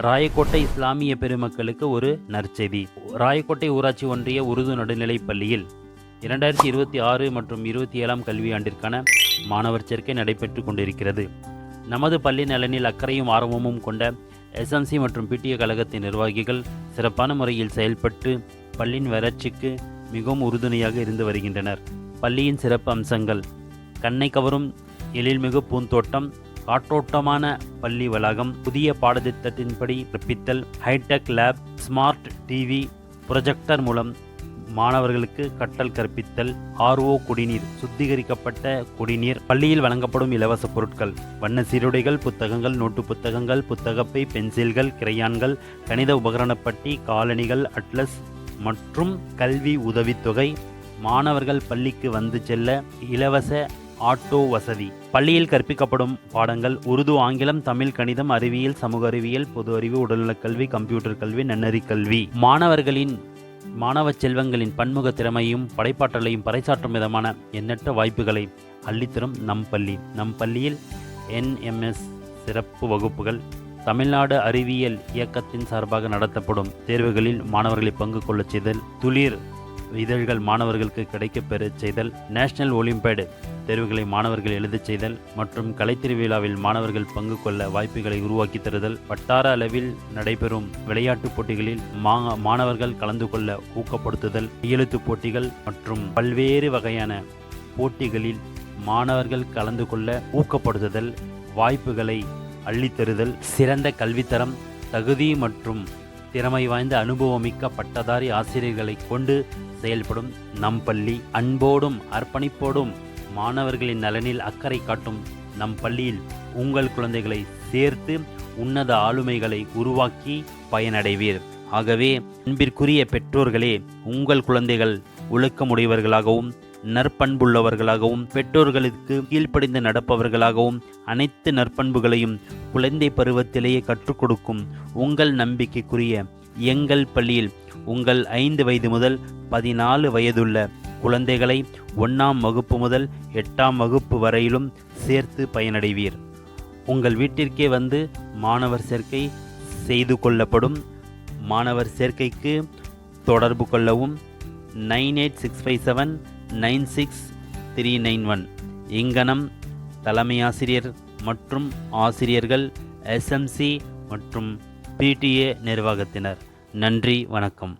ராயக்கோட்டை இஸ்லாமிய பெருமக்களுக்கு ஒரு நற்செய்தி. ராயக்கோட்டை ஊராட்சி ஒன்றிய உருது நடுநிலைப் பள்ளியில் 2026 மற்றும் 27ஆம் கல்வியாண்டிற்கான மாணவர் சேர்க்கை நடைபெற்று கொண்டிருக்கிறது. நமது பள்ளி நலனில் அக்கறையும் ஆர்வமும் கொண்ட SMC மற்றும் PTA கழகத்தின் நிர்வாகிகள் சிறப்பான முறையில் செயல்பட்டு பள்ளியின் வளர்ச்சிக்கு மிகவும் உறுதுணையாக இருந்து வருகின்றனர். பள்ளியின் சிறப்பு அம்சங்கள்: கண்ணை கவரும் எழில்மிகு பூந்தோட்டம், காற்றோட்டமான பள்ளி வளாகம், புதிய பாடத்திட்டத்தின்படி கற்பித்தல், hi-tech lab, smart TV, projector மூலம் மாணவர்களுக்கு கற்றல் கற்பித்தல், RO குடிநீர், சுத்திகரிக்கப்பட்ட குடிநீர், பள்ளியில் வழங்கப்படும் இலவச பொருட்கள், வண்ண சீருடைகள், புத்தகங்கள், நோட்டு புத்தகங்கள், புத்தகப்பை, பென்சில்கள், கிரையான்கள், கணித உபகரணப்பட்டி, காலணிகள், அட்லஸ் மற்றும் கல்வி உதவித்தொகை, மாணவர்கள் பள்ளிக்கு வந்து செல்ல இலவச ஆட்டோ வசதி. பள்ளியில் கற்பிக்கப்படும் பாடங்கள்: உருது, ஆங்கிலம், தமிழ், கணிதம், அறிவியல், சமூக அறிவியல், பொது அறிவு, உடல்நலக் கல்வி, கம்ப்யூட்டர் கல்வி, நன்னெறி கல்வி. மாணவ செல்வங்களின் பன்முக திறமையும் படைப்பாற்றலையும் பறைசாற்றும் விதமான எண்ணற்ற வாய்ப்புகளை அள்ளித்தரும் நம் பள்ளியில் NMS சிறப்பு வகுப்புகள், தமிழ்நாடு அறிவியல் இயக்கத்தின் சார்பாக நடத்தப்படும் தேர்வுகளில் மாணவர்களை பங்கு கொள்ளச் செய்தல், துளிர் இதழ்கள் மாணவர்களுக்கு கிடைக்கப்பெறச் செய்தல், நேஷனல் ஒலிம்பியாட் தேர்வுகளை மாணவர்கள் எழுதச் செய்தல் மற்றும் கலைத்திருவிழாவில் மாணவர்கள் பங்கு கொள்ள வாய்ப்புகளை உருவாக்கி தருதல், வட்டார அளவில் நடைபெறும் விளையாட்டுப் போட்டிகளில் மாணவர்கள் கலந்து கொள்ள ஊக்கப்படுத்துதல், கையெழுத்துப் போட்டிகள் மற்றும் பல்வேறு வகையான போட்டிகளில் மாணவர்கள் கலந்து கொள்ள ஊக்கப்படுத்துதல், வாய்ப்புகளை அள்ளித்தருதல், சிறந்த கல்வித்தரம், தகுதி மற்றும் திறமை வாய்ந்த அனுபவமிக்க பட்டதாரி ஆசிரியர்களை கொண்டு செயல்படும் நம் பள்ளி. அன்போடும் அர்ப்பணிப்போடும் மாணவர்களின் நலனில் அக்கறை காட்டும் நம் பள்ளியில் உங்கள் குழந்தைகளை சேர்த்து உன்னத ஆளுமைகளை உருவாக்கி பயனடைவீர். ஆகவே அன்பிற்குரிய பெற்றோர்களே, உங்கள் குழந்தைகள் ஒழுக்கமுடையவர்களாகவும் நற்பண்புள்ளவர்களாகவும் பெற்றோர்களுக்கு கீழ்ப்படிந்து நடப்பவர்களாகவும் அனைத்து நற்பண்புகளையும் குழந்தை பருவத்திலேயே கற்றுக் கொடுக்கும் உங்கள் நம்பிக்கைக்குரிய எங்கள் பள்ளியில் உங்கள் 5 வயது முதல் 14 வயதுள்ள குழந்தைகளை 1ஆம் வகுப்பு முதல் 8ஆம் வகுப்பு வரையிலும் சேர்த்து பயனடைவீர். உங்கள் வீட்டிற்கே வந்து மாணவர் சேர்க்கை செய்து கொள்ளப்படும். மாணவர் சேர்க்கைக்கு தொடர்பு கொள்ளவும் 9865796391. இங்கனம் தலைமை ஆசிரியர் மற்றும் ஆசிரியர்கள், SMC மற்றும் PTA நிர்வாகத்தினர். நன்றி, வணக்கம்.